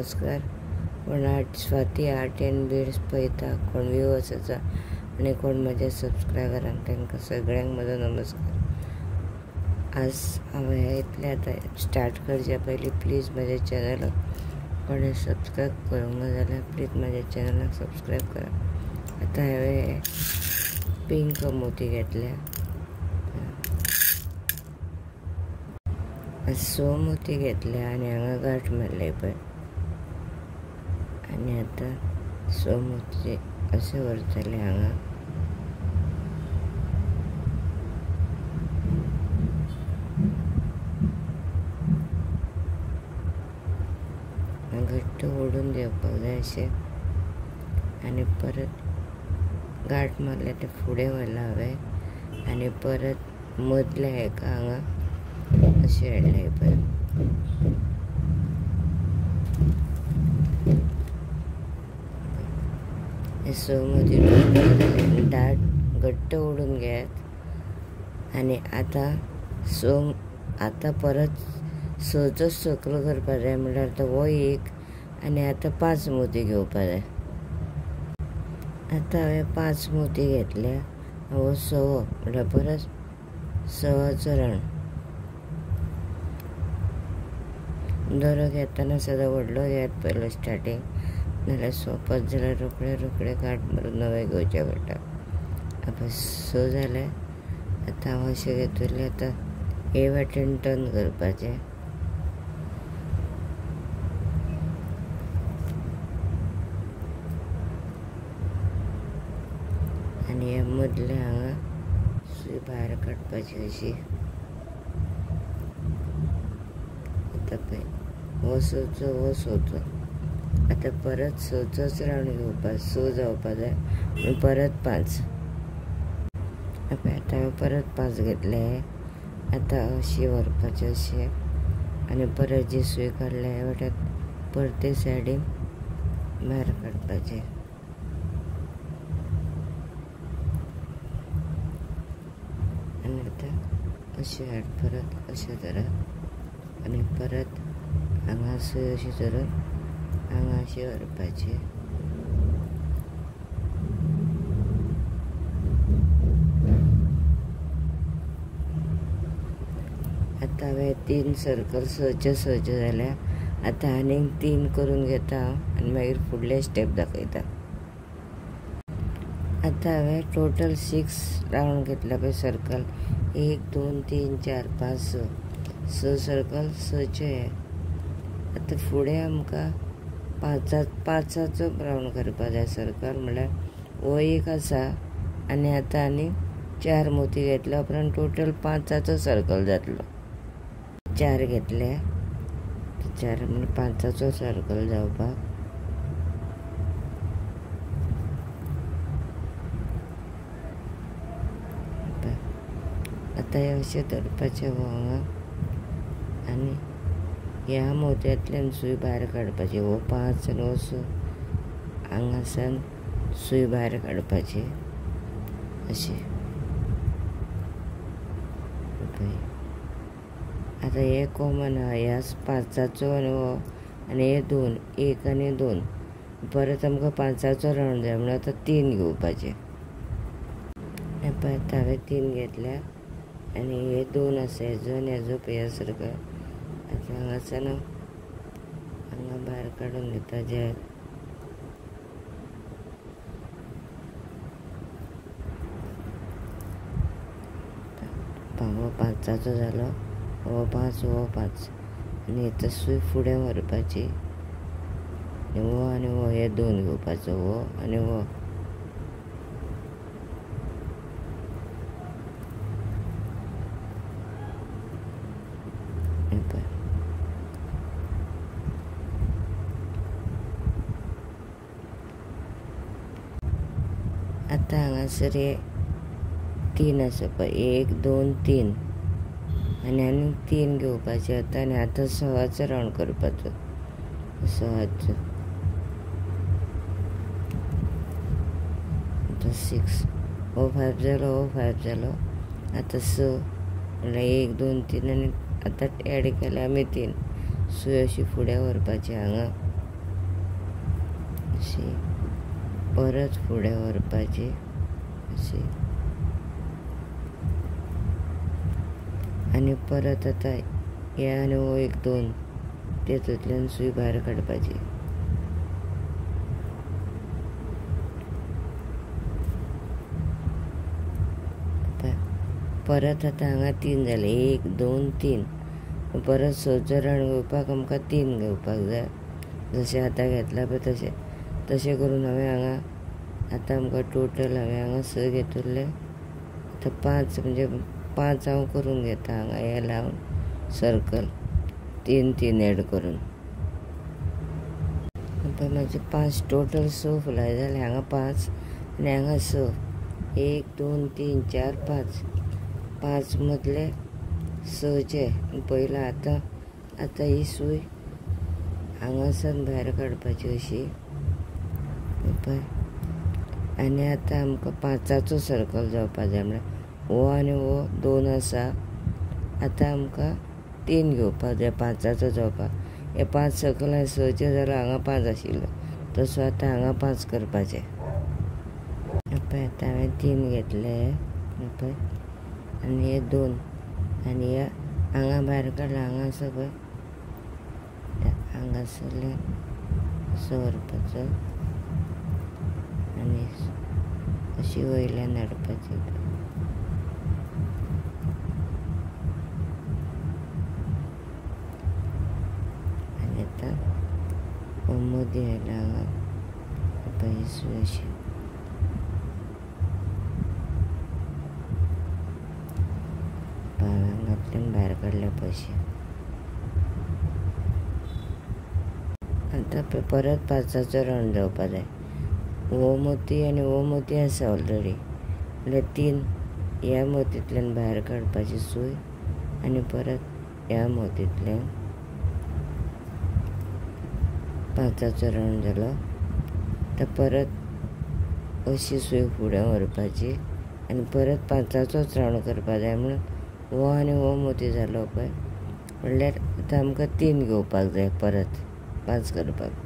नमस्कार. कोण Swati art end beads पळयता, कोण व्ह्यूअर्स आसा आनी कोण म्हजे सबस्क्रायबरांक तांकां सगळ्यांक म्हजो नमस्कार. आज हांवें इतलें आतां स्टार्ट करचे पयलीं प्लीज म्हज्या चॅनलाक कोणें सबस्क्रायब करूंक ना जाल्यार प्लीज म्हज्या चॅनलाक सबस्क्रायब करा. आतां हांवें पिंक मोती घेतल्या, 6 मोती घेतल्या आनी हांगा गांठ मारले पळय. आनी आतां 6 मोती अशें व्हरतले हांगा. घट्ट ओडून घेवपाक जाय अशें आनी परत गांठ मारले ते फुडें व्हरला हांवें आनी परत मदल्या हेका हांगा अशें हाडले पळय. हे 6 मोती दाट घट्ट ओडून घेयात आनी आतां परत 6चो सकल करपा जाय म्हणल्यार आतां हो एक आनी आतां 5 मोती घेवपा जाय. आतां हांवें 5 मोती घेतल्या. हो 6वो म्हणल्यार परत 6वाचो राउंड. दोरो घेतना सदां व्हडलो घेयात पयलो स्टार्टींग, नाल्यार सोंपत जाल्यार रोखडे गांठ मारून नवे घेवचे पडटा. आतां 6 जाले. आतां हांव अशें घेतले. आतां हे वाटेन टर्न करपाचें आनी हे मदले हांगा सूय भायर काडपाची अशी. आतां पळय हो 6चो हो 6चो. आतां परत 6चोच राउंड घेवपा. 6 जावपा जाय आनी परत 5. आतां हांवें परत 5 घेतले. आतां अशी व्हरपाचें अशें आनी परत जी सूय काडल्या ह्या वाट्यान परते सायडीन भायर काडपाचें. आनी आतां अशें हाड, परत अशें धरप आनी परत हांगा सूय अशी धरून हांगा अशें व्हरपाचें. आतां हांवें 3 सर्कल 6चे जाल्या. आतां आनीक 3 करून घेता हांव आनी मागीर फुडले स्टेप दाखयता. आतां हांवें टोटल 6 राउंड घेतल्या पळय सर्कल. 1 2 3 4 5 6 सर्कल 6चे हे. आतां फुडें आमकां 5चो राउंड करपा जाय सर्कल. म्हणल्यार हो एक आसा आनी आतां आनी 4 मोती घेतल्या उपरांत टोटल 5चो सर्कल जातलो. 4 घेतले. 4 म्हणजे 5चो सर्कल जावपाक. आतां हे अशें धरपाचें हो हांगा आनी ह्या मोत्यांतल्यान सूय भायर काडपाची. हो 5 आनी हो 6 हांगासान सूय भायर काडपाची अशी. आतां हे कॉमन आहा ह्या 5चो आनी हो आनी हे 2 1 आनी 2. परत आमकां 5चो राउंड जाय म्हणल्यार आतां 3 घेवपाचे. पळय आतां हांवें 3 घेतल्या आनी हे 2 आसा हेजो आनी हेजो पळय ह्या सर्कल. आतां हांगासान हांगा भायर काडून घेता. जे हो 5चो जालो. हो 5 हो 5 आनी आतां सूय फुडें व्हरपाची. हो आनी हो हे 2 घेवपाचो. हो आनी हो. आतां हांगासर हे 3 आसा पळय. 1 2 3 आनी आनीक 3 घेवपाचे आतां. आनी आतां 6वाचो राउंड करपाचो. 6वाचो आतां 6 हो 5 जालो. हो 5 जालो. आतां 6 म्हणल्यार 1 2 3 आनी आतां एड केल्या आमी 3. सूय अशी फुडें व्हरपाची हांगा अशी परत फुडें व्हरपाची अशी आनी परत आतां हे आनी हो एक दोन तेतूंतल्यान सूय भायर काडपाची. परत आतां हांगा 3 जाले, 1 2 3. परत 6चो राउंड घेवपाक आमकां 3 घेवपाक जाय. जशें आतां घेतला पळय तशें करून हांवें हांगा आतां आमकां टोटल हांवें हांगा 6 घेतिल्ले. आतां 5 म्हणजे 5 हांव करून घेता हांगा हे लावन सर्कल 3 एड करून. पळय म्हाजे 5 टोटल 6 फुलाय जाले. हांगा 5 आनी हांगा 6. 1 2 3 4 5 मदले 6चे पयला आतां ही सूय हांगासान भायर काडपाची अशी पळय. आनी आतां आमकां 5चो सर्कल जावपा जाय. म्हळ्यार हो आनी हो 2 आसा. आतां आमकां 3 घेवपाक जाय 5चो जावपाक. हे 5 सर्कल हांवें 6चे जाल्यार हांगा 5 आशिल्लो तसो आतां हांगा 5 करपाचे. पळय आतां हांवें 3 घेतले पळय आनी हे 2 आनी हे हांगा भायर काडला. हांगा आसा पळय हांगासरल्यान असो व्हरपाचो आनी अशी वयल्यान हाडपाची. आनी आतां हो मदीं आयला हांगा पळय ही सूय अशी हांगांतल्यान भायर काडल्या पळय अशी. आतां परत 5चो राउंड जावपा जाय. हो मोती आनी हो मोती आसा ऑलरेडी. म्हणल्यार 3 ह्या मोतींतल्यान भायर काडपाची सूय आनी परत ह्या मोतींतल्यान 5चो राउंड जालो. आतां परत अशी सूय फुडें व्हरपाची आनी परत 5चोच राउंड करपा जाय. म्हणून हो आनी हो मोती जालो पळय. म्हणल्यार आतां आमकां 3 घेवपाक जाय परत 5 करपाक.